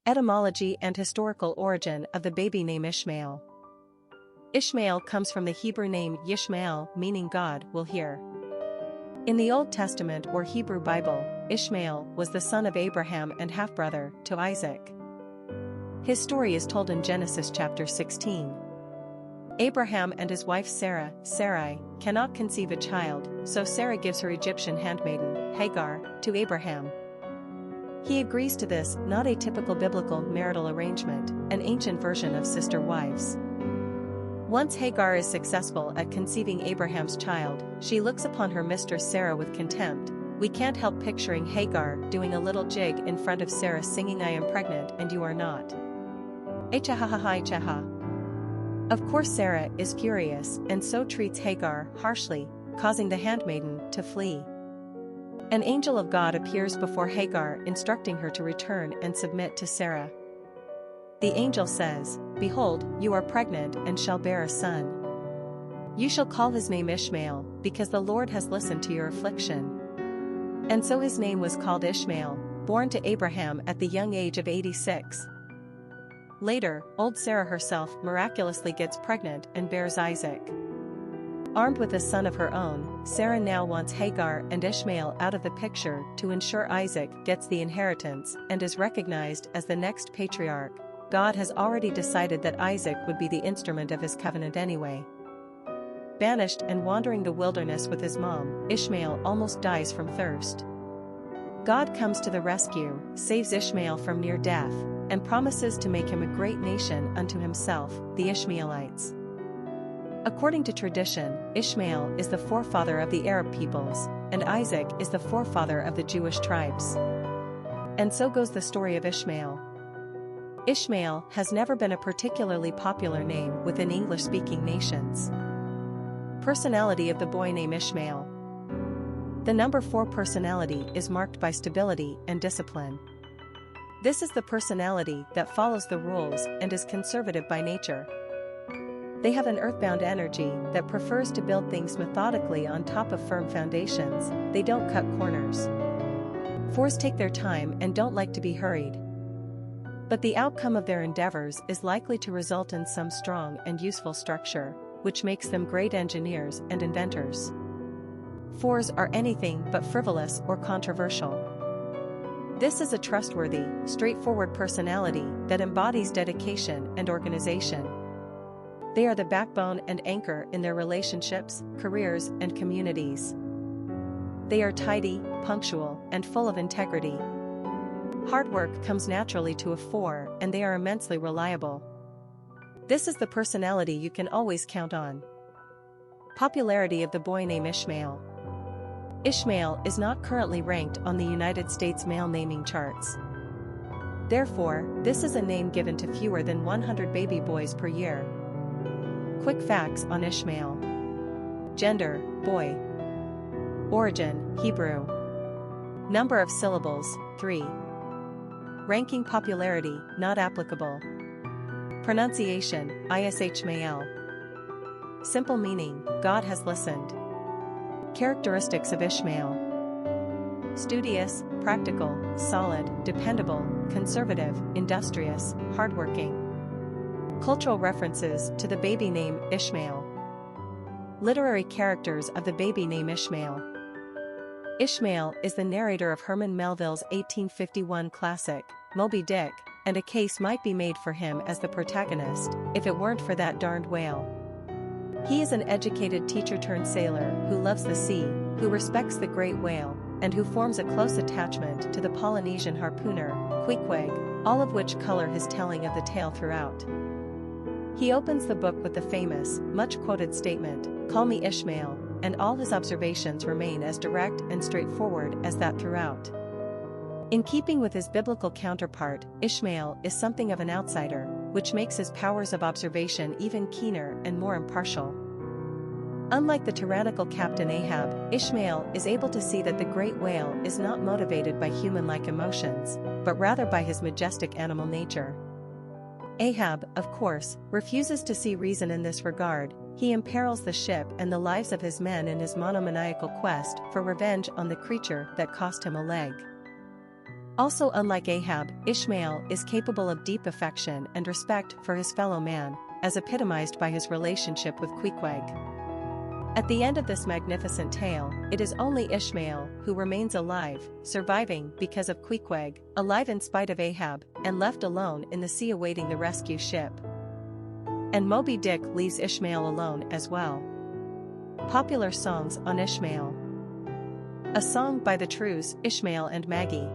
Etymology and historical origin of the baby name Ishmael. Ishmael comes from the Hebrew name Yishma'el, meaning God will hear. In the Old Testament or Hebrew Bible, Ishmael was the son of Abraham and half-brother to Isaac. His story is told in Genesis chapter 16. Abraham and his wife Sarai, cannot conceive a child, so Sarah gives her Egyptian handmaiden, Hagar, to Abraham. He agrees to this not atypical biblical marital arrangement, an ancient version of sister wives. Once Hagar is successful at conceiving Abraham's child, she looks upon her mistress Sarah with contempt. We can't help picturing Hagar doing a little jig in front of Sarah singing "I am pregnant and you are not." Ichaha. Of course Sarah is furious and so treats Hagar harshly, causing the handmaiden to flee. An angel of God appears before Hagar instructing her to return and submit to Sarah. The angel says, "Behold, you are pregnant and shall bear a son. You shall call his name Ishmael, because the Lord has listened to your affliction." And so his name was called Ishmael, born to Abraham at the young age of 86. Later, old Sarah herself miraculously gets pregnant and bears Isaac. Armed with a son of her own, Sarah now wants Hagar and Ishmael out of the picture to ensure Isaac gets the inheritance and is recognized as the next patriarch. God has already decided that Isaac would be the instrument of his covenant anyway. Banished and wandering the wilderness with his mom, Ishmael almost dies from thirst. God comes to the rescue, saves Ishmael from near death, and promises to make him a great nation unto himself, the Ishmaelites. According to tradition, Ishmael is the forefather of the Arab peoples, and Isaac is the forefather of the Jewish tribes. And so goes the story of Ishmael. Ishmael has never been a particularly popular name within English-speaking nations. Personality of the boy named Ishmael. The number 4 personality is marked by stability and discipline. This is the personality that follows the rules and is conservative by nature. They have an earthbound energy that prefers to build things methodically on top of firm foundations. They don't cut corners. 4s take their time and don't like to be hurried. But the outcome of their endeavors is likely to result in some strong and useful structure, which makes them great engineers and inventors. 4s are anything but frivolous or controversial. This is a trustworthy, straightforward personality that embodies dedication and organization. They are the backbone and anchor in their relationships, careers, and communities. They are tidy, punctual, and full of integrity. Hard work comes naturally to a 4, and they are immensely reliable. This is the personality you can always count on. Popularity of the boy named Ishmael. Ishmael is not currently ranked on the United States male naming charts. Therefore, this is a name given to fewer than 100 baby boys per year. Quick facts on Ishmael. Gender, boy. Origin, Hebrew. Number of syllables, 3. Ranking popularity, not applicable. Pronunciation, Ishmael. Simple meaning, God has listened. Characteristics of Ishmael. Studious, practical, solid, dependable, conservative, industrious, hardworking. Cultural references to the baby name Ishmael. Literary characters of the baby name Ishmael. Ishmael is the narrator of Herman Melville's 1851 classic, Moby Dick, and a case might be made for him as the protagonist, if it weren't for that darned whale. He is an educated teacher-turned-sailor who loves the sea, who respects the great whale, and who forms a close attachment to the Polynesian harpooner, Queequeg, all of which color his telling of the tale throughout. He opens the book with the famous, much-quoted statement, "Call me Ishmael," and all his observations remain as direct and straightforward as that throughout. In keeping with his biblical counterpart, Ishmael is something of an outsider, which makes his powers of observation even keener and more impartial. Unlike the tyrannical captain Ahab, Ishmael is able to see that the great whale is not motivated by human-like emotions, but rather by his majestic animal nature. Ahab, of course, refuses to see reason in this regard. He imperils the ship and the lives of his men in his monomaniacal quest for revenge on the creature that cost him a leg. Also, unlike Ahab, Ishmael is capable of deep affection and respect for his fellow man, as epitomized by his relationship with Queequeg. At the end of this magnificent tale, it is only Ishmael who remains alive, surviving because of Queequeg, alive in spite of Ahab, and left alone in the sea awaiting the rescue ship. And Moby Dick leaves Ishmael alone as well. Popular songs on Ishmael. A song by the Trews, Ishmael and Maggie.